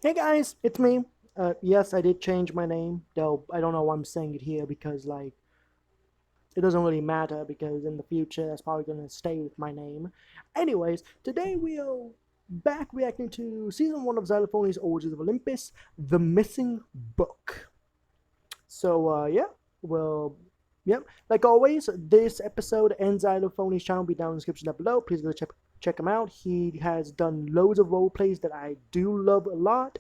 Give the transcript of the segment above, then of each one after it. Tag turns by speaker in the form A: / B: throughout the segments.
A: Hey guys, it's me. Yes, I did change my name, though I don't know why I'm saying it here because, like, it doesn't really matter because in the future that's probably gonna stay with my name. Anyways, today we are back reacting to season 1 of Xylophonys Origins of Olympus, The Missing Book. Yeah, well, yep. Like always, this episode and Xylophony's channel will be down in the description down below. Please go check him out. He has done loads of role plays that I do love a lot.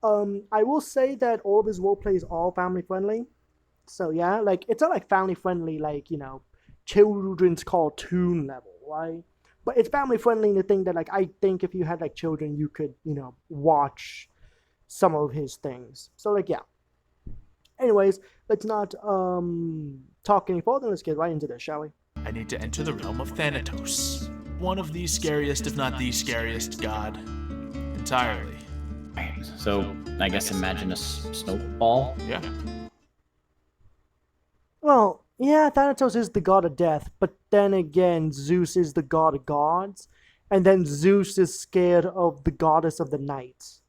A: I will say that all of his role plays are family friendly. So yeah, like it's not like family friendly, like children's cartoon level, right? But it's family friendly in the thing that like I think if you had like children, you could watch some of his things. So like yeah. Anyways, let's not talk any further. Let's get right into this, shall we?
B: I need to enter the realm of Thanatos. One of the scariest, if not the scariest, god. Entirely.
C: So, I guess imagine a snowball?
B: Yeah.
A: Well, yeah, Thanatos is the god of death, but then again, Zeus is the god of gods, and then Zeus is scared of the goddess of the night.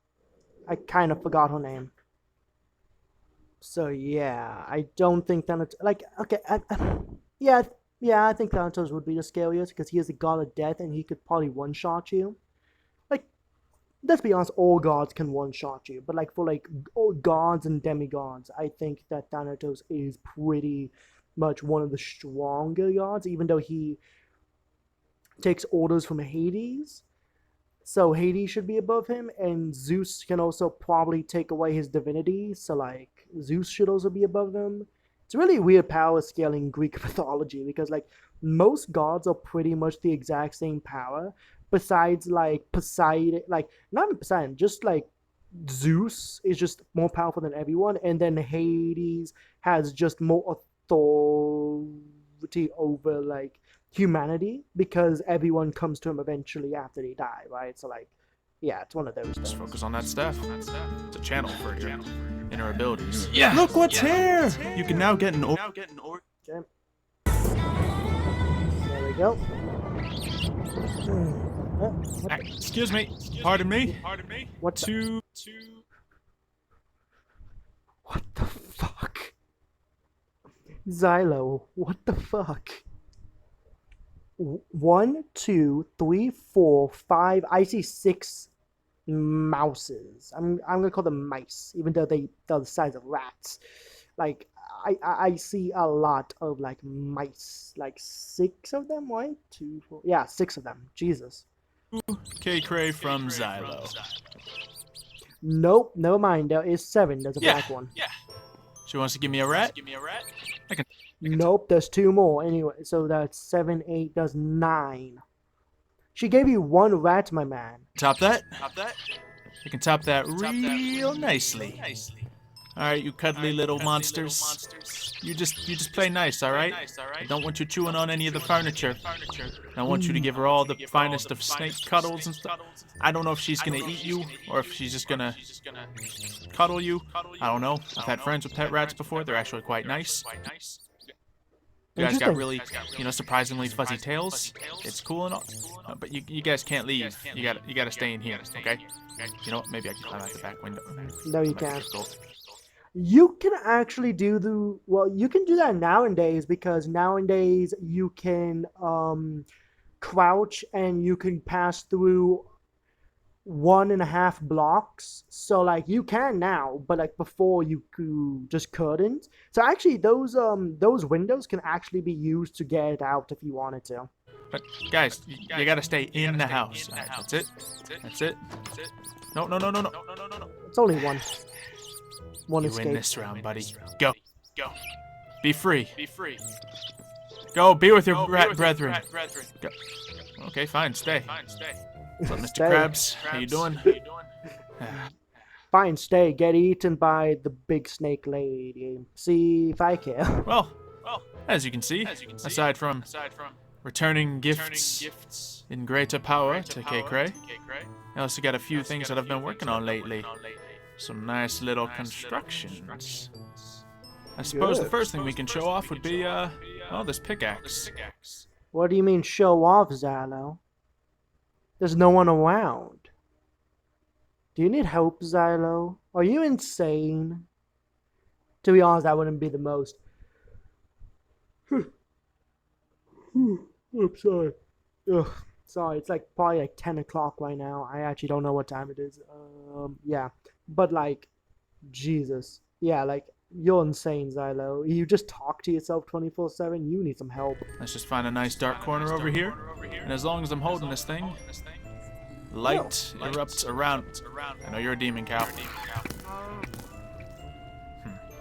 A: I kind of forgot her name. So yeah, I don't think Thanatos. Like, okay, yeah, yeah, I think Thanatos would be the scariest because he is the god of death, and he could probably one-shot you. Like, let's be honest, all gods can one-shot you, but like for like all gods and demigods, I think that Thanatos is pretty much one of the stronger gods, even though he takes orders from Hades. So Hades should be above him, and Zeus can also probably take away his divinity. So like Zeus should also be above him. It's really weird power scaling in Greek mythology because like most gods are pretty much the exact same power, besides like Poseidon, like not even Poseidon, just like Zeus is just more powerful than everyone, and then Hades has just more authority over like humanity because everyone comes to him eventually after they die, right? So like, yeah, it's one of those
B: Just
A: things.
B: focus on that staff. It's a channel for your inner abilities.
C: Yeah.
B: Look what's here! You can now get an orb.
A: Okay. There we go.
B: Excuse me. Pardon me.
A: What's
B: Two.
A: what the fuck? Xylo, what the fuck? One, two, three, four, five. I see six mouses. I'm gonna call them mice, even though they're the size of rats. Like I see a lot of like mice, like six of them, right? Two, four, yeah, six of them. Jesus.
B: K-Cray from Xylo.
A: Nope, never mind. There is seven. There's a black one.
B: Yeah. She wants to give me a rat? I can.
A: Nope, there's two more. Anyway, so that's seven, eight, that's nine. She gave you one rat, my man.
B: Top that. You can top that real nicely. All right, you cuddly little monsters. You just play nice, all right? I don't want you chewing on any of the furniture. I want you to give her all the finest of snake cuddles and stuff. I don't know if she's gonna eat you or if she's just gonna cuddle you. I don't know. I've had friends with pet rats before. They're actually quite nice. You guys got really, surprisingly fuzzy tails. It's cool and all, but you guys can't leave. You gotta stay in here, okay? You know what? Maybe I can climb out the back window.
A: No, you can't. You can actually you can do that nowadays because nowadays you can crouch and you can pass through 1.5 blocks. So like you can now, but like before you just couldn't. So actually those windows can actually be used to get out if you wanted to.
B: But guys, you gotta stay in the house. All right, that's it. No.
A: It's only one. One
B: You
A: escape.
B: win this round, buddy. Go. Be free. Go. Be with your rat brethren. Go. Okay, fine. Stay. What's up, Mr.
A: Stay.
B: Krabs? How you doing?
A: Fine, stay. Get eaten by the big snake lady. See if I care.
B: Well, as you can see, aside from returning gifts in greater power to K-Cray, I also got a few things that I've been working on lately. Some nice little constructions. I suppose the first thing we can show off would be, this pickaxe.
A: What do you mean show off, Xylo? There's no one around. Do you need help, Xylo? Are you insane? To be honest, that wouldn't be the most. I'm sorry. Ugh, sorry. It's like probably like 10 o'clock right now. I actually don't know what time it is. Yeah. But like, Jesus. Yeah, like, you're insane, Xylo. You just talk to yourself 24/7. You need some help.
B: Let's just find a nice dark corner over here. And as long as I'm holding this thing, light erupts around. I know you're a demon cow.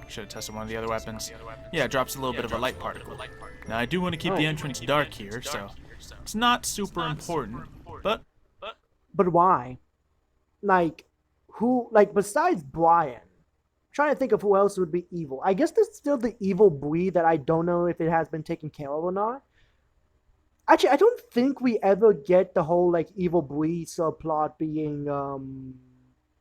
B: Should have tested one of the other weapons. Yeah, it drops a little bit of a light particle. Now, I do want to keep the entrance dark here, so it's not super important, but...
A: But why? Like, who, like, besides Brian, I'm trying to think of who else would be evil. I guess there's still the evil breed that I don't know if it has been taken care of or not. Actually, I don't think we ever get the whole, like, evil breed subplot being,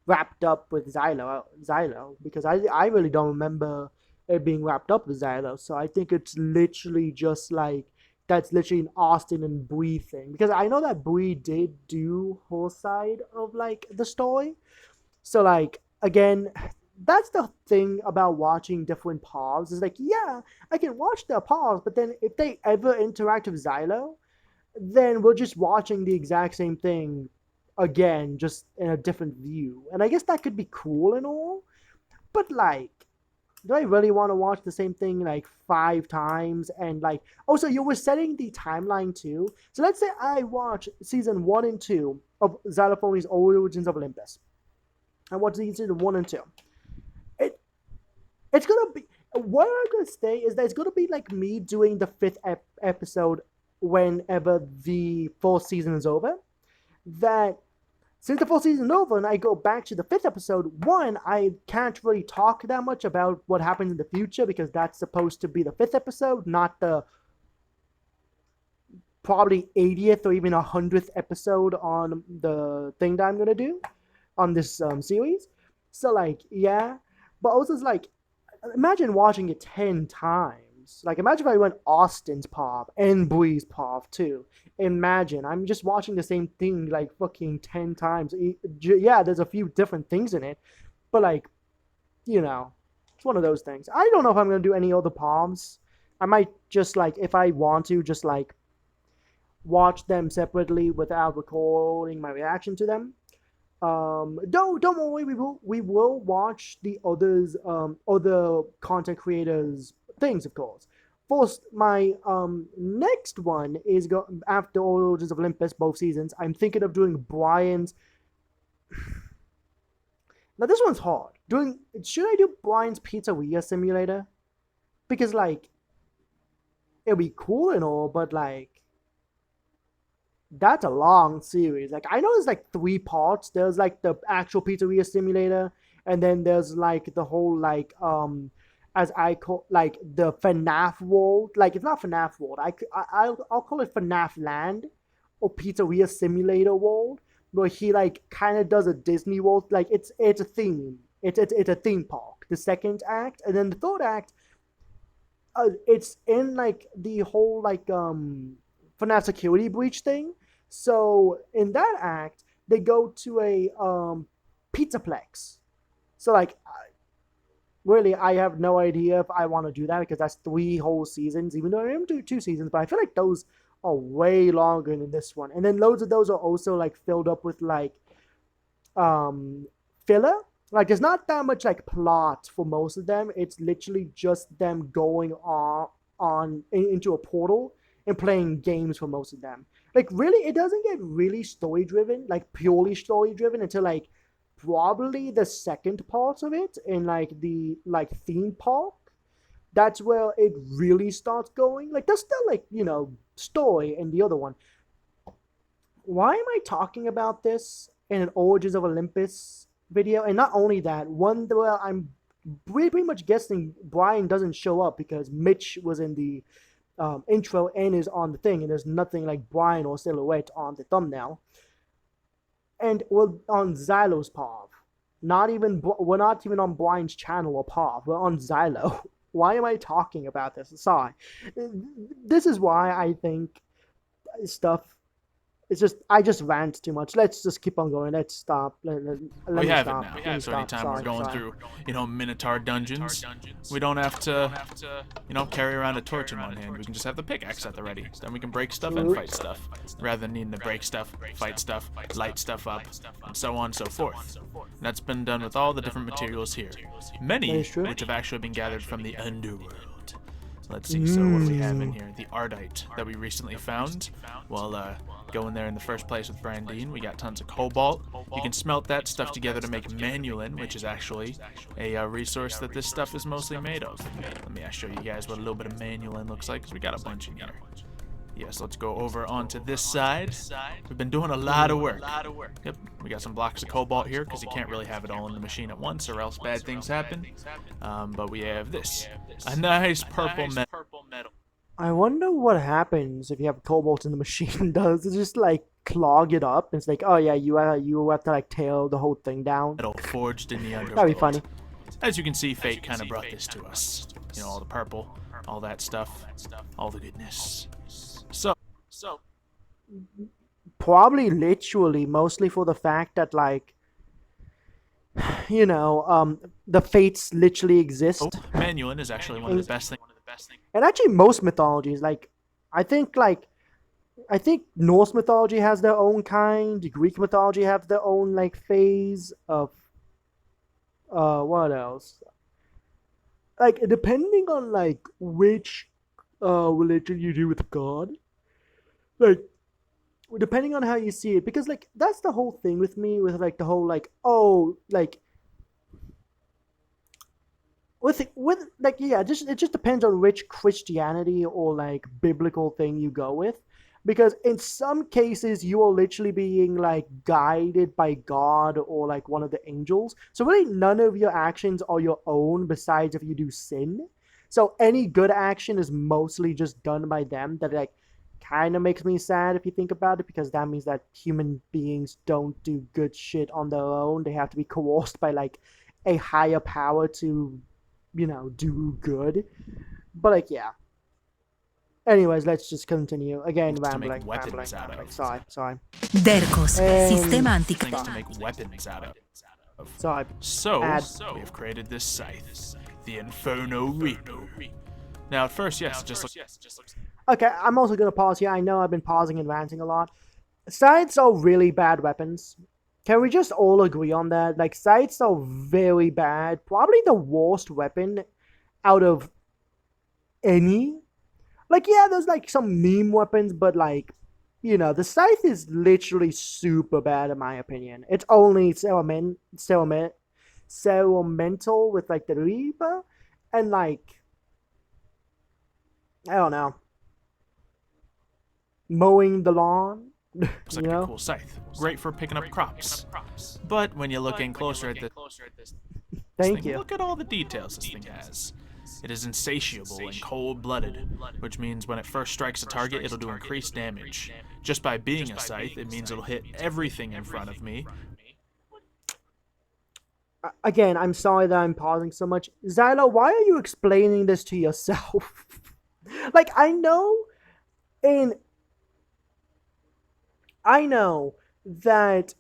A: wrapped up with Xylo, because I really don't remember it being wrapped up with Xylo. So I think it's literally just like that's literally an Austin and Bree thing, because I know that Bree did do her side of like the story. So like again, that's the thing about watching different paths is like, yeah, I can watch their paths, but then if they ever interact with Xylo, then we're just watching the exact same thing again, just in a different view. And I guess that could be cool and all, but like, do I really want to watch the same thing like 5 times? And like, also, you were setting the timeline too. So let's say I watch season 1 and 2 of Xylophonys Origins of Olympus. I watch season 1 and 2. It's gonna be, what I'm gonna say is that it's gonna be like me doing the 5th episode whenever the 4th season is over. That since the 4th season is over and I go back to the 5th episode, one, I can't really talk that much about what happens in the future because that's supposed to be the 5th episode, not the probably 80th or even 100th episode on the thing that I'm gonna do on this series. So like, yeah, but also it's like, imagine watching it 10 times. Like, imagine if I went Austin's path and Bree's path too. Imagine, I'm just watching the same thing like fucking 10 times. Yeah, there's a few different things in it, but like, you know, it's one of those things. I don't know if I'm gonna do any other paths. I might just like, if I want to, just like watch them separately without recording my reaction to them. Don't worry, we will watch the other content creators things, of course. First, my next one is after Origins of Olympus, both seasons. I'm thinking of doing Brian's. Now this one's hard. Should I do Brian's Pizzeria Simulator? Because like, it'll be cool and all, but like, that's a long series. Like, I know there's like 3 parts. There's like the actual Pizzeria Simulator, and then there's like the whole like as I call like the FNAF world. Like, it's not FNAF world. I'll call it FNAF Land or Pizzeria Simulator world, where he like kind of does a Disney world. Like, it's a theme. It's a theme park. The second act, and then the third act, it's in like the whole like FNAF security breach thing. So in that act, they go to a pizzaplex. So like, really, I have no idea if I want to do that because that's 3 whole seasons. Even though I am doing 2 seasons, but I feel like those are way longer than this one. And then loads of those are also like filled up with like filler. Like, there's not that much like plot for most of them. It's literally just them going into a portal and playing games for most of them. Like, really, it doesn't get really story driven, like purely story driven, until like probably the second part of it in like the like theme park. That's where it really starts going. Like, there's still like, you know, story in the other one. Why am I talking about this in an Origins of Olympus video? And not only that, one where I'm pretty much guessing Brian doesn't show up because Mitch was in the intro and is on the thing, and there's nothing like Brian or Silhouette on the thumbnail. And we're on Xylo's path. We're not even on Brian's channel or path. We're on Xylo. Why am I talking about this? Sorry. This is why I think stuff It's just I just rant too much. Let's just keep on going. Let's stop. Let
B: We
A: me
B: have
A: stop.
B: it now.
A: Let me
B: So
A: stop.
B: anytime
A: Sorry,
B: we're going
A: sorry.
B: through, Minotaur dungeons, we don't have to, carry around a torch in one hand. We can just have the pickaxe at the ready. Then we can break stuff and fight stuff, rather than needing to break stuff, fight stuff, light stuff up, and so on and so forth. And that's been done with all the different materials here. Many
A: That is true.
B: which have actually been gathered from the underworld. Let's see, so what do we have in here? The Ardite that we recently found while going there in the first place with Brandine. We got tons of cobalt. You can smelt that stuff together to make manulin, which is actually a resource that this stuff is mostly made of. Let me show you guys what a little bit of manulin looks like, because we got a bunch in here. Yes, let's go over onto this side. We've been doing a lot of work. Yep, we got some blocks of cobalt here, because you can't really have it all in the machine at once, or else bad things happen. But we have this. A nice purple metal.
A: I wonder what happens if you have cobalt in the machine. Does it just like clog it up? It's like, oh yeah, you have to like tear the whole thing down.
B: Metal forged in the underworld.
A: That'd be funny.
B: As you can see, fate kind of brought this to us. All the purple, all that stuff, all the goodness. So
A: Probably literally, mostly for the fact that like, the fates literally exist.
B: manulin is actually one of the best things.
A: And actually, most mythologies, I think Norse mythology has their own kind. Greek mythology has their own like phase of. What else? Like depending on like which religion you do with God, like depending on how you see it, because like that's the whole thing with me with like the whole like it just depends on which Christianity or like biblical thing you go with, because in some cases you are literally being like guided by God or like one of the angels. So really none of your actions are your own besides if you do sin. So any good action is mostly just done by them. That like kind of makes me sad if you think about it, because that means that human beings don't do good shit on their own. They have to be coerced by like a higher power to do good. But like, yeah. Anyways, let's just continue. Again, rambling. Sorry.
D: Derkos, sistema
B: Things to
D: anticristo.
B: make weapons out of.
A: Sorry.
B: So,
A: Add.
B: we have created this scythe, the Inferno Reaper. Now, at first, yes, it just looks.
A: Okay, I'm also gonna pause here. I know I've been pausing and ranting a lot. Scythes are really bad weapons. Can we just all agree on that? Like, scythes are very bad. Probably the worst weapon out of any. Like, yeah, there's like some meme weapons, but like, the scythe is literally super bad in my opinion. It's only ceremonial with like the Reaper, and like, I don't know, mowing the lawn.
B: Looks like a cool scythe. Great for picking up crops. But when you look in closer at this
A: Thank
B: thing,
A: you.
B: look at all the details this thing has. It is insatiable and cold-blooded, which means when it first strikes a target, it'll do increased damage. Just by being a scythe, it means it'll hit everything in front of me.
A: Again, I'm sorry that I'm pausing so much. Xylo, why are you explaining this to yourself? Like, I know that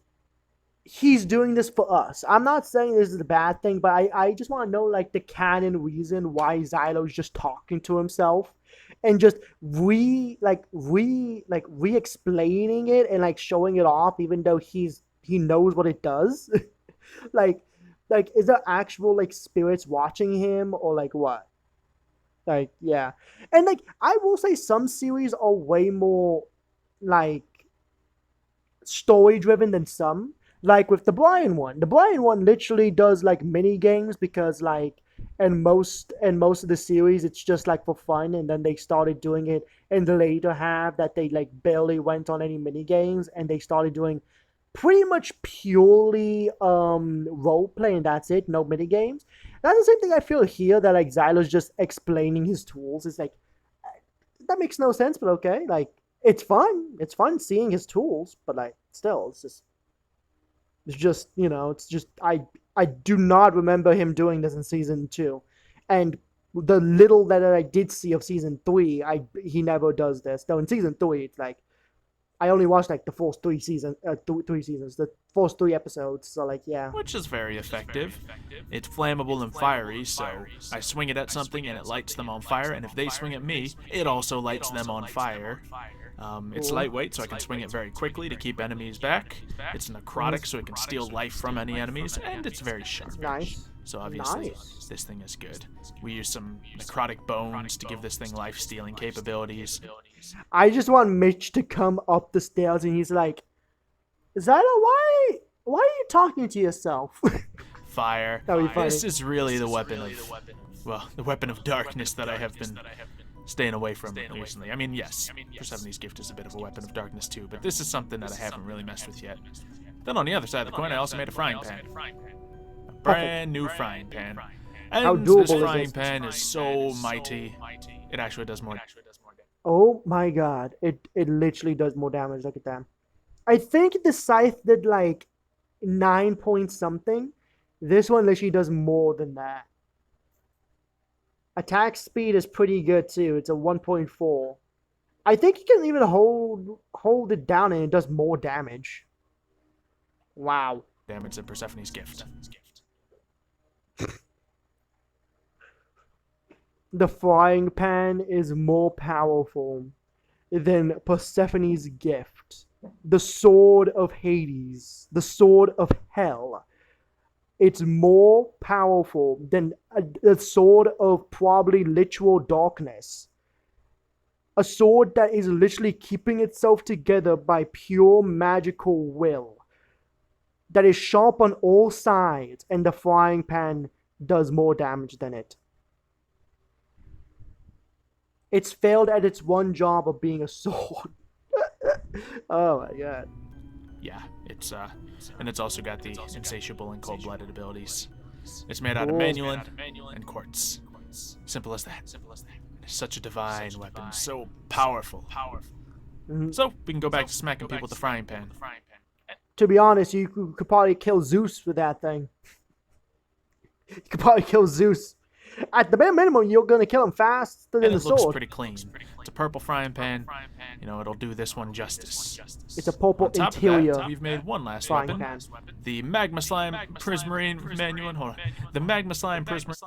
A: he's doing this for us. I'm not saying this is a bad thing, but I just want to know like the canon reason why Xylo's just talking to himself and just re-explaining it and like showing it off, even though he knows what it does. like is there actual like spirits watching him or like what? Like, yeah. And like I will say some series are way more like story driven than some. Like with the Brian one. The Brian one literally does like mini games because like and most of the series it's just like for fun, and then they started doing it in the later half that they like barely went on any mini games, and they started doing pretty much purely role play, and that's it, no mini games. That's the same thing I feel here, that like Xylo's just explaining his tools. It's like that makes no sense, but okay. Like it's fun seeing his tools, but like still it's just I do not remember him doing this in season 2, and the little that I did see of season 3, he never does this. Though in season 3, it's like I only watched like the first three seasons, the first 3 episodes. So like, yeah.
B: Which is very effective. It's flammable and fiery, so I swing it at something and it lights them on fire, and if they swing at me, it also lights them on fire. It's lightweight, so I can swing it very quickly to keep enemies back. It's necrotic, so it can steal life from any enemies, and it's very sharp.
A: Nice.
B: So obviously, this thing is good. We use some necrotic bones to give this thing life-stealing capabilities.
A: I just want Mitch to come up the stairs and he's like, Zyla, why are you talking to yourself?
B: Fire.
A: That would be funny.
B: This is really the weapon of darkness that I have been staying away from recently. I mean, yes, Persephone's gift is a bit of a weapon of darkness too, but this is something that I haven't really messed with yet. Then on the other side of the coin, I also made a frying pan. A brand new frying pan. And this frying pan is so mighty, it actually does more.
A: Oh my god, it literally does more damage. Look at that. I think the scythe did like 9 point something. This one literally does more than that. Attack speed is pretty good too. It's a 1.4. I think you can even hold it down and it does more damage. Wow.
B: Damage than Persephone's gift.
A: The frying pan is more powerful than Persephone's gift. The sword of Hades. The sword of hell. It's more powerful than a sword of probably literal darkness. A sword that is literally keeping itself together by pure magical will. That is sharp on all sides, and the frying pan does more damage than it. It's failed at its one job of being a sword. Oh my god.
B: Yeah, and it's also got the insatiable and cold-blooded abilities. It's made out of manulin and quartz. Simple as that. It's such a divine weapon, so powerful. So we can go back to smacking people with the frying pan.
A: To be honest, you could probably kill Zeus with that thing. You could probably kill Zeus. At the bare minimum, you're gonna kill him faster than the sword.
B: It looks pretty clean. It's a purple frying pan. You know, it'll do this one justice.
A: It's a purple
B: On top
A: interior.
B: of that, we've made one last
A: frying
B: weapon.
A: pan.
B: The Magma Slime Prismarine Manulin. Hold on. The Magma Slime Prismarine.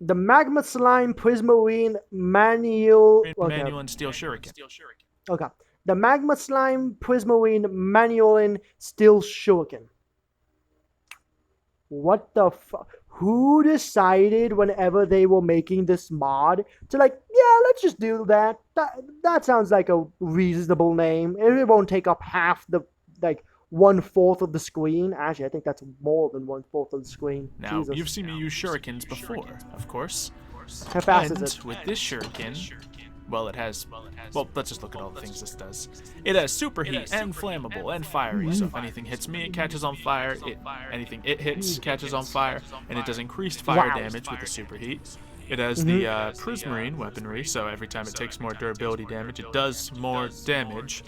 A: The Magma Slime Prismarine Manual...
B: Manulin Steel Shuriken.
A: Okay. The Magma Slime Prismarine Manulin Steel Shuriken. What the fuck? Who decided whenever they were making this mod to like, yeah, let's just do that. That sounds like a reasonable name. It won't take up half the, like, 1/4 of the screen. Actually, I think that's more than 1/4 of the screen.
B: Now,
A: Jesus.
B: you've seen me use shurikens before, of course.
A: How fast
B: And
A: is it?
B: with this shuriken, well, let's just look at all the things this does. It has superheat and flammable and fiery, so if anything hits me, it catches on fire. Anything it hits catches on fire, and it does increased fire damage with the superheat. It has the Prismarine weaponry, so every time it takes more durability damage, it does more damage.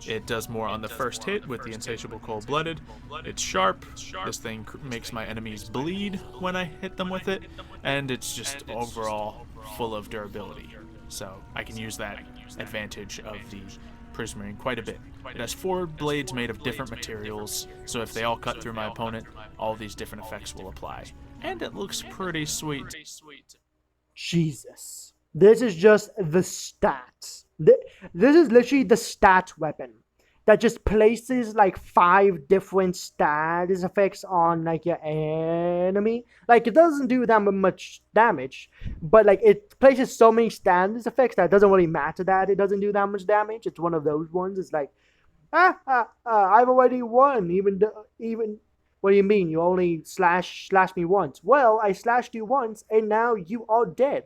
B: It does more on the first hit with the insatiable cold-blooded. It's sharp. This thing makes my enemies bleed when I hit them with it, and it's just overall full of durability. So I can use that advantage of the Prismarine quite a bit. It has 4 blades made of different materials, so if they all cut through my opponent, all these different effects will apply. And it looks pretty sweet.
A: Jesus. This is just the stats. This is literally the stat weapon that just places like 5 different status effects on like your enemy. Like it doesn't do that much damage, but like it places so many status effects that it doesn't really matter that it doesn't do that much damage. It's one of those ones. It's like, I've already won. Even what do you mean? You only slash me once? Well, I slashed you once, and now you are dead.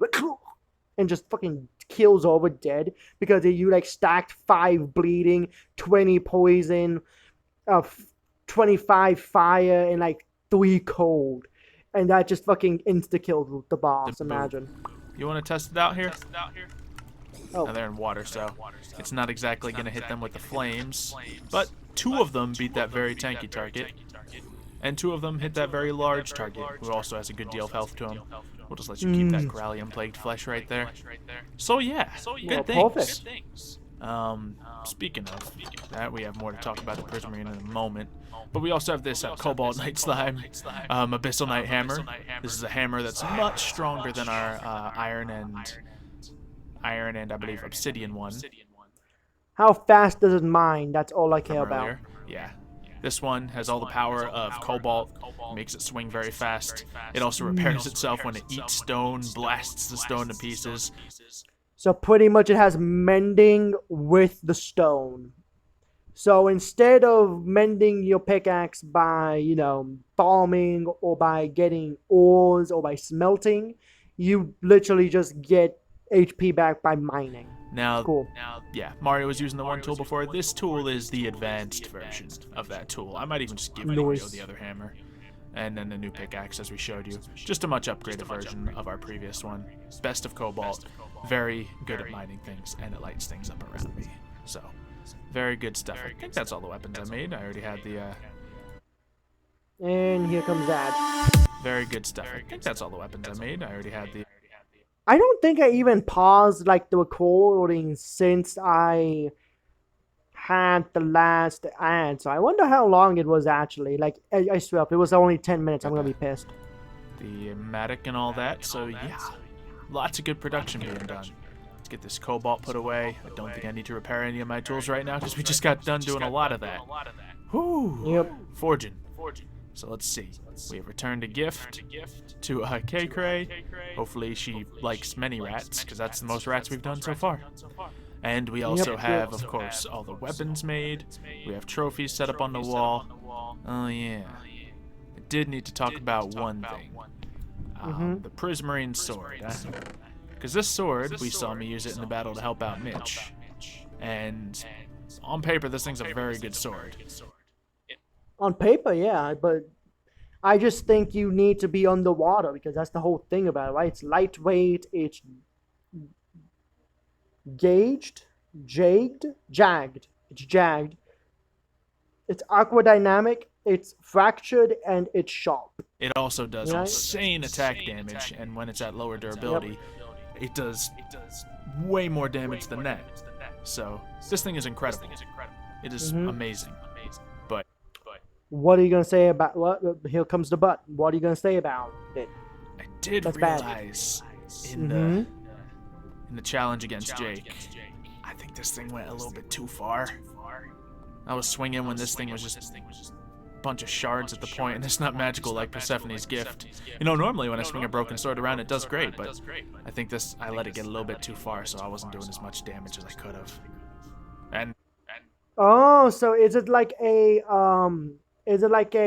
A: And just fucking kills over dead because you like stacked 5 bleeding, 20 poison, 25 fire, and like 3 cold, and that just fucking insta killed the boss. Imagine.
B: You want to test it out here?
A: Oh.
B: Now they're in water, so it's not exactly gonna hit them with the flames, but 2 of them beat that very tanky target. And 2 of them hit that very large target, who also has a good deal of health to him. We'll just let you keep that Grallium-plagued flesh right there. So yeah, good
A: perfect.
B: things. Speaking of that, we have more to talk about the Prismarine in a moment. But we also have this Cobalt Night Slime, Abyssal Night Hammer. This is a hammer that's much stronger than our Iron and I believe Obsidian one.
A: How fast does it mine? That's all I care
B: From
A: about.
B: earlier. Yeah. This one has all the power of Cobalt, makes it swing very fast. It also repairs itself when it eats stone, blasts the stone to pieces.
A: So pretty much it has mending with the stone. So instead of mending your pickaxe by, you know, farming or by getting ores or by smelting, you literally just get HP back by mining.
B: Now,
A: Cool.
B: Yeah, Mario was using the one tool before. This tool is the advanced version of that tool. I might even just give Mario the other hammer. And then the new pickaxe, as we showed you. Just a much upgraded version of our previous one. Best of Cobalt. Very good at mining things, and it lights things up around me. So, very good stuff. I think that's all the weapons I made. I already had the,
A: And here comes that.
B: Very good stuff. I think that's all the weapons I made. I already had the...
A: I don't think I even paused like the recording since I had the last ad, so I wonder how long it was actually. Like, I swear, if it was only 10 minutes, I'm gonna be pissed.
B: The Matic and all that, so yeah. Lots of good production being done. Let's get this Cobalt put away. I don't think I need to repair any of my tools right now, because we just got done doing a lot of that. Whoo!
A: Yep.
B: Forging. So let's see. We have returned a gift to K-Cray. Hopefully she likes many rats, because that's the most rats we've done so far. And we also have, of course, all the weapons made. We have trophies set up on the wall. Oh yeah. I did need to talk about one thing. The Prismarine sword. Because this sword, we saw me use it in the battle to help out Mitch. And on paper, this thing's a very good sword.
A: On paper, yeah, but I just think you need to be underwater because that's the whole thing about it, right? It's lightweight, it's jagged, it's aquadynamic, it's fractured, and it's sharp.
B: It also does insane attack damage, and when it's at lower durability, it does way more damage than that. So this thing is incredible. It is amazing. But
A: what are you gonna say about what? Here comes the but. What are you gonna say about it?
B: I did realize in the challenge against Jake, I think this thing went a little bit too far. I was swinging when this thing was just a bunch of shards at the point, and it's not magical like Persephone's gift. You know, normally when I swing a broken sword around, it does great, but I think I let it get a little bit too far, so I wasn't doing as much damage as I could have. And
A: oh, so is it like a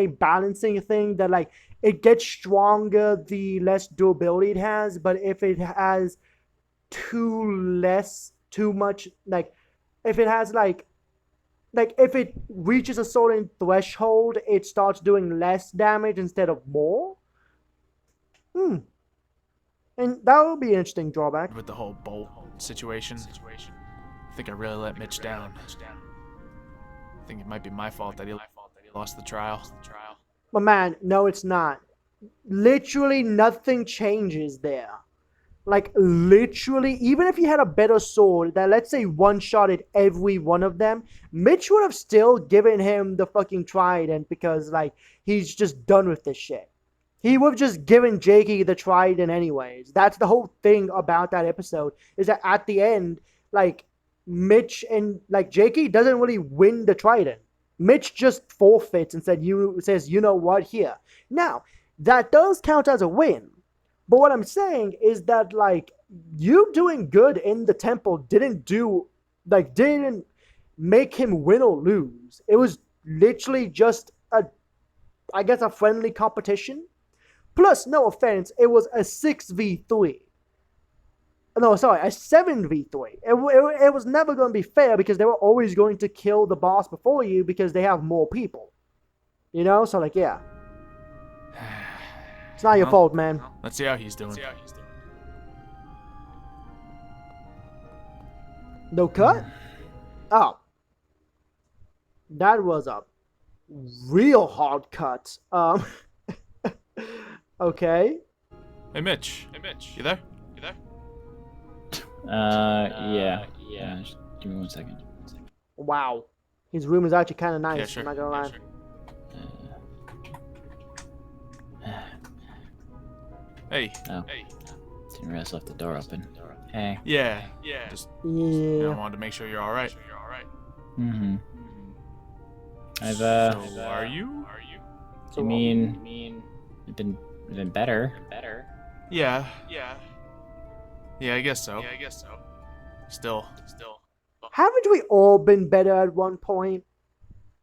A: balancing thing that like it gets stronger the less durability it has, but if it has too much, like if it has like if it reaches a certain threshold, it starts doing less damage instead of more? And that would be an interesting drawback.
B: With the whole bolt situation, I think I really let Mitch down. I think it might be my fault that he lost the trial.
A: But man, no, it's not. Literally nothing changes there. Like, literally, even if he had a better sword that, let's say, one-shotted every one of them, Mitch would have still given him the fucking trident because, like, he's just done with this shit. He would have just given Jakey the trident anyways. That's the whole thing about that episode, is that at the end, like, Mitch and, like, Jakey doesn't really win the trident. Mitch just forfeits and says, you know what, here. Now, that does count as a win. But what I'm saying is that, like, you doing good in the temple didn't make him win or lose. It was literally just a friendly competition. Plus, no offense, it was a 6v3. No, sorry, a 7v3. It was never going to be fair because they were always going to kill the boss before you because they have more people. You know? So, like, yeah. It's not your fault, man.
B: Let's see how he's doing.
A: No cut? Oh. That was a real hard cut. Okay.
B: Hey, Mitch. You there?
C: Yeah. Just give me 1 second.
A: Wow. His room is actually kind of nice,
B: Yeah, sure.
A: I'm not gonna lie.
B: Hey.
C: Oh. Didn't realize I left the door open. Hey.
B: Yeah. Just
A: Yeah.
B: wanted to make sure you're all right.
C: Mm-hmm. I've
B: So are you?
C: I mean, I've been better.
B: Yeah. I guess so. Still.
A: Haven't we all been better at one point?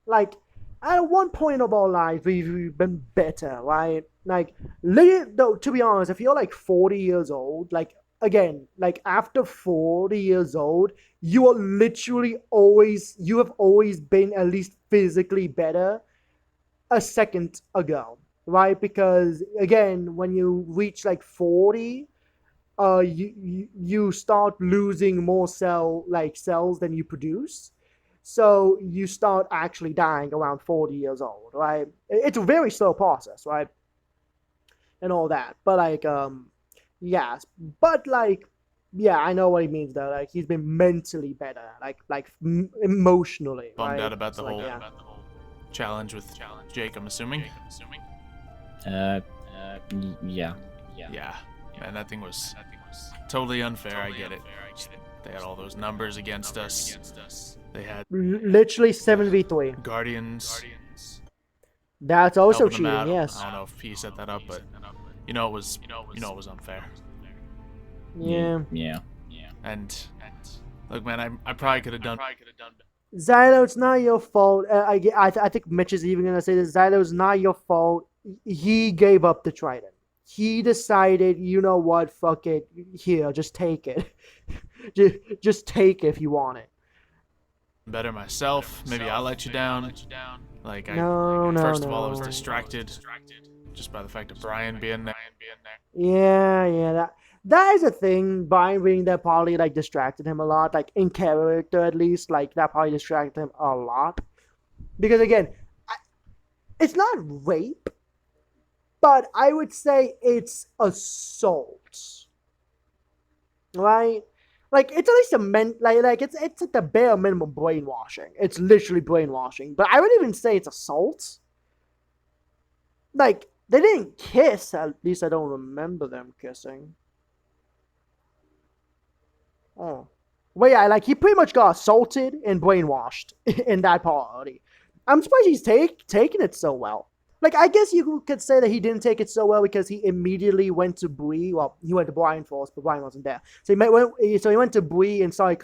A: Like, at one point of our lives, we've been better, right? Like, though, to be honest, if you're like 40 years old, like, again, like after 40 years old, you have always been at least physically better a second ago, right? Because again, when you reach like 40, you start losing more cells than you produce, so you start actually dying around 40 years old, right? It's a very slow process, right? And all that, but like yes, but like yeah, I know what he means though. Like he's been mentally better, like emotionally,
B: Bummed
A: right?
B: out about the
A: So,
B: whole
A: yeah.
B: challenge with Jake, I'm assuming.
C: Yeah.
B: Yeah. Man, that thing was totally unfair. I get it. They had all those numbers against us. They had
A: Literally 7v3.
B: Guardians
A: That's also
B: helping them
A: cheating,
B: out.
A: yes.
B: I don't know if he set that up, but it was unfair.
A: Yeah.
B: And look, man, I probably could have done.
A: Xylo, it's not your fault. I think Mitch is even gonna say this. Xylo, it's not your fault. He gave up the trident. He decided, you know what? Fuck it. Here, just take it. just take it if you want it.
B: Better myself. Maybe I let you down. Like
A: No.
B: First of all, I was distracted just by the fact of Brian being there.
A: Yeah. That is a thing. Brian being there probably like distracted him a lot. Like in character, at least, like that probably distracted him a lot. Because again, it's not rape, but I would say it's assault, right? Like it's at least it's at the bare minimum brainwashing. It's literally brainwashing, but I would even say it's assault. Like they didn't kiss. At least I don't remember them kissing. Oh, well, yeah, like he pretty much got assaulted and brainwashed in that party. I'm surprised he's taking it so well. Like, I guess you could say that he didn't take it so well because he immediately went to Bree. Well, he went to Brian first, but Brian wasn't there. So he went to Bree and started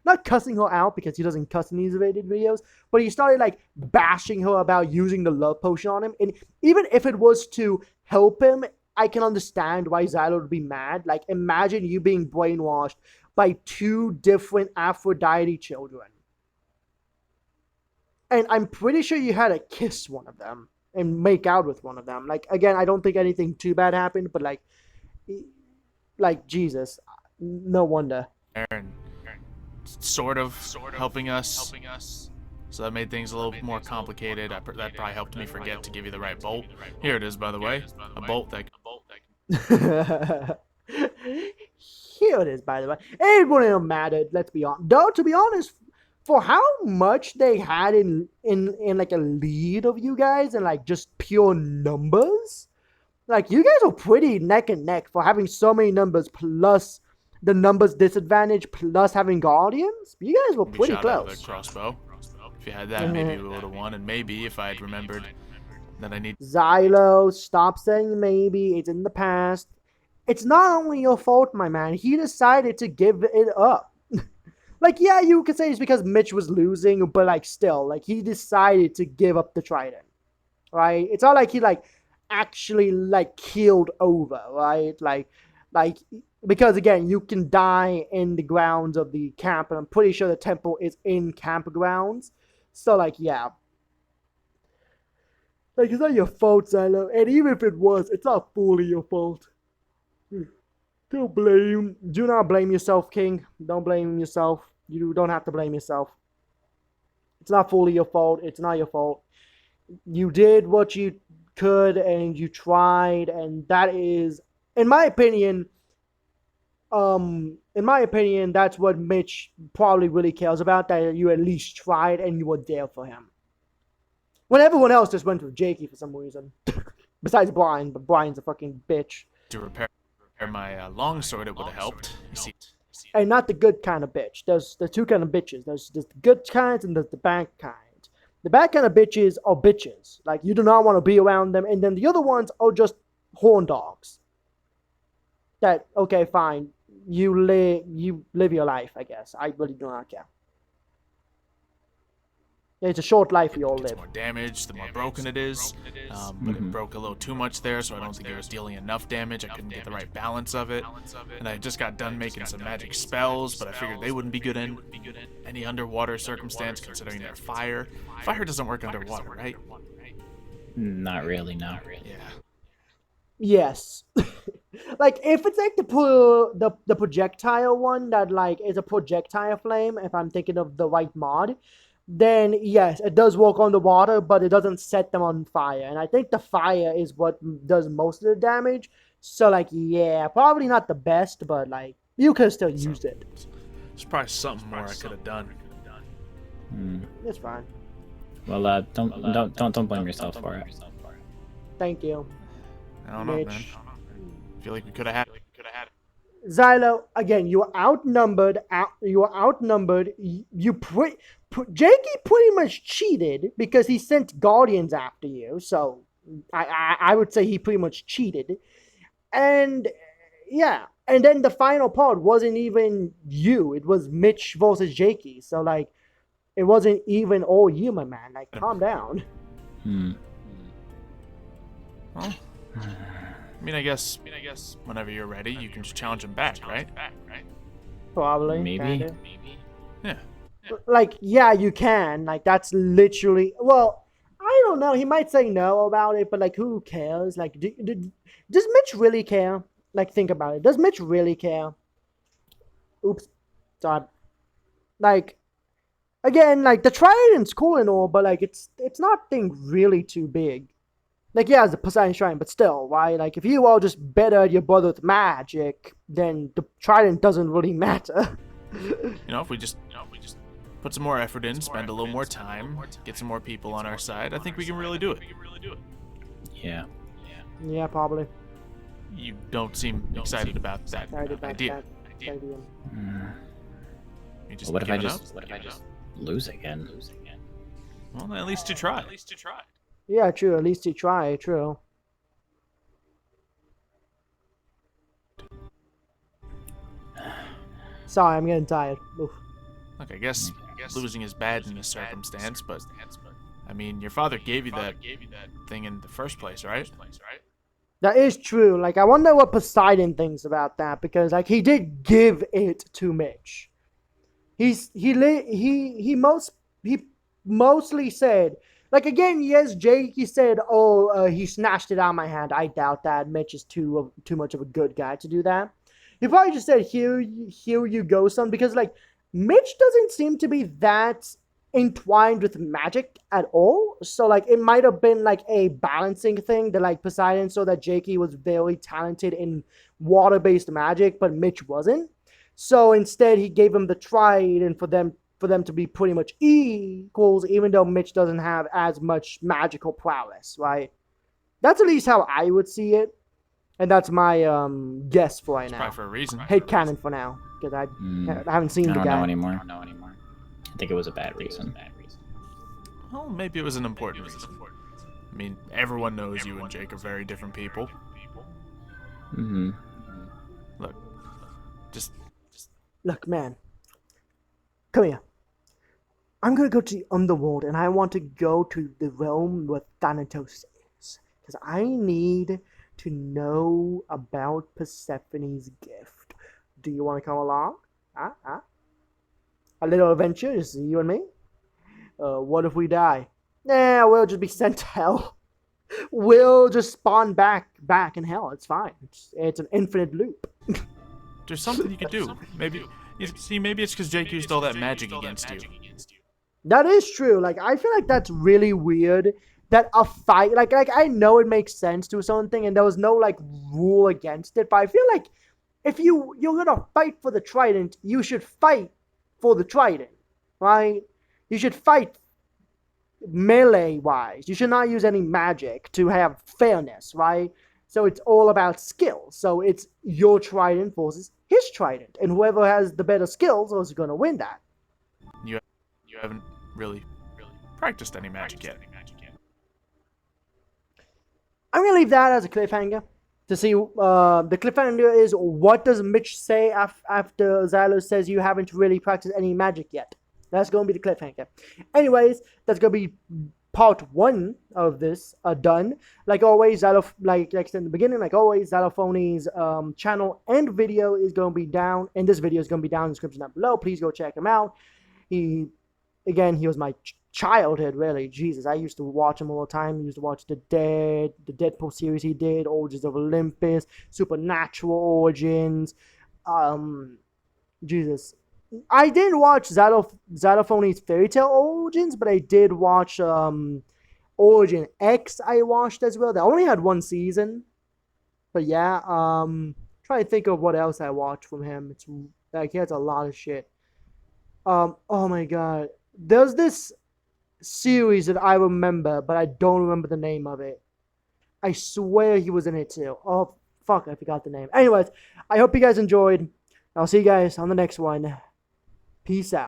A: not cussing her out because he doesn't cuss in these rated videos, but he started like bashing her about using the love potion on him. And even if it was to help him, I can understand why Xylo would be mad. Like, imagine you being brainwashed by two different Aphrodite children. And I'm pretty sure you had to kiss one of them and make out with one of them. Like, again, I don't think anything too bad happened, but like Jesus, no wonder.
B: And sort of helping us. So that made things a little more complicated. That probably helped me forget to give you the right bolt. Here it is, by the way. A bolt that
A: Here it is, by the way. It wouldn't have mattered, let's be honest. Though, to be honest, for how much they had in like a lead of you guys and like just pure numbers, like you guys are pretty neck and neck for having so many numbers plus the numbers disadvantage plus having guardians. You guys were pretty
B: shot out of
A: close.
B: the crossbow. If you had that, maybe we would have won. And maybe if I had remembered that I need.
A: Xylo, stop saying maybe. It's in the past. It's not only your fault, my man. He decided to give it up. Like, yeah, you could say it's because Mitch was losing, but like still, like he decided to give up the trident, right? It's not like he like actually like keeled over, right? Like because again, you can die in the grounds of the camp, and I'm pretty sure the temple is in campgrounds. So like, yeah. Like, it's not your fault, Xylo. And even if it was, it's not fully your fault. Do not blame yourself, King. Don't blame yourself. You don't have to blame yourself. It's not fully your fault. It's not your fault. You did what you could and you tried, and that is in my opinion, that's what Mitch probably really cares about. That you at least tried and you were there for him. When everyone else just went with Jakey for some reason, besides Brian, but Brian's a fucking bitch.
B: To repair my longsword, it would have helped. You see.
A: And not the good kind of bitch. There's two kind of bitches. There's the good kinds and there's the bad kind. The bad kind of bitches are bitches. Like, you do not want to be around them. And then the other ones are just horn dogs. That, okay, fine. You live your life, I guess. I really do not care. It's a short life we all live.
B: More damage, the more broken it is. But it broke a little too much there, so I don't think it was dealing enough damage. I couldn't get the right balance of it. And I just got done making some magic spells, but I figured they wouldn't be good in any underwater circumstance, considering they're fire. Fire doesn't work underwater, right?
C: Not really, no.
B: Yeah.
A: Yes. Like, if it's like the projectile one that, like, is a projectile flame, if I'm thinking of the right mod, then yes, it does work on the water, but it doesn't set them on fire. And I think the fire is what does most of the damage. So, like, yeah, probably not the best, but, like, you could still use it.
B: There's probably something more I could have done.
A: It's fine.
C: Well, don't blame yourself for it.
A: Thank you.
B: I don't know,
A: Mitch.
B: man. I feel like we could have had it.
A: Xylo, again, you were outnumbered. Jakey pretty much cheated because he sent guardians after you. So I would say he pretty much cheated. And yeah, and then the final part wasn't even you. It was Mitch versus Jakey. So, like, it wasn't even all you, my man. Like, calm down.
B: Well, I mean, I guess whenever you're ready, you can just challenge him back, right?
A: Probably.
C: Maybe.
A: Kinda.
B: Yeah.
A: Like, yeah, you can. Like, that's literally. Well, I don't know. He might say no about it, but, like, who cares? Like, does Mitch really care? Like, think about it. Does Mitch really care? Oops. Sorry. Like, again, like, the Trident's cool and all, but, like, it's nothing really too big. Like, yeah, it's a Poseidon Shrine, but still, right? Like, if you are just better at your brother with magic, then the Trident doesn't really matter.
B: You know, if we just put some more effort in, spend a little more time, get some more people on our side, I think we can really do it.
C: Yeah.
A: Yeah, probably.
B: You don't seem excited about that idea.
A: Idea.
B: You just
C: What if I
B: giving up?
C: just lose again?
B: Well, at least you tried.
A: Yeah, true. At least you try. True. Sorry, I'm getting tired. Oof.
B: Look, I guess losing is bad in this circumstance, but I mean, your father gave you that thing in the first place, right?
A: That is true. Like, I wonder what Poseidon thinks about that, because, like, he did give it to Mitch. He mostly said, like, again, yes, Jake, he said, he snatched it out of my hand. I doubt that. Mitch is too much of a good guy to do that. He probably just said, here you go, son, because, like, Mitch doesn't seem to be that entwined with magic at all. So, like, it might have been, like, a balancing thing that, like, Poseidon saw that Jakey was very talented in water-based magic, but Mitch wasn't. So instead, he gave him the Trident for them to be pretty much equals, even though Mitch doesn't have as much magical prowess, right? That's at least how I would see it. And that's my guess for right now.
B: Probably for a reason.
A: Hate canon for now, because I haven't seen the
C: I don't
A: guy.
C: know anymore. I think it was a bad reason.
B: Well, maybe it was an important reason. I mean, everyone knows you and Jake are very different people. Look, just
A: Look, man. Come here. I'm gonna go to the underworld, and I want to go to the realm where Thanatos is. Because I need to know about Persephone's gift. Do you want to come along? A little adventure, just you and me? What if we die? Nah, we'll just be sent to hell. We'll just spawn back in hell. It's fine. It's an infinite loop.
B: there's something you could do. Maybe it's because Jake used all that magic against you.
A: That is true. Like, I feel like that's really weird that a fight, like I know it makes sense to something, and there was no like rule against it, but I feel like if you're gonna fight for the trident, you should fight for the trident, right? You should fight melee wise. You should not use any magic to have fairness, right? So it's all about skill. So it's your trident versus his trident, and whoever has the better skills is gonna win that.
B: You haven't really practiced any magic yet.
A: I'm gonna leave that as a cliffhanger to see. The cliffhanger is, what does Mitch say after Xylo says you haven't really practiced any magic yet? That's gonna be the cliffhanger. Anyways, that's gonna be part 1 of this done. Like always, like I said in the beginning, like always, Xylophonys channel and video is gonna be down, and this video is gonna be down in the description down below. Please go check him out. He was my childhood, really. Jesus, I used to watch him all the time. I used to watch the Deadpool series he did, Origins of Olympus, Supernatural Origins. Jesus, I didn't watch Xylophony's Fairy Tale Origins, but I did watch Origin X. I watched as well. They only had 1 season, but yeah. Trying to think of what else I watched from him. It's like he has a lot of shit. Oh my god, there's this series that I remember, but I don't remember the name of it. I swear he was in it too. Oh fuck, I forgot the name. Anyways, I hope you guys enjoyed. I'll see you guys on the next one. Peace out.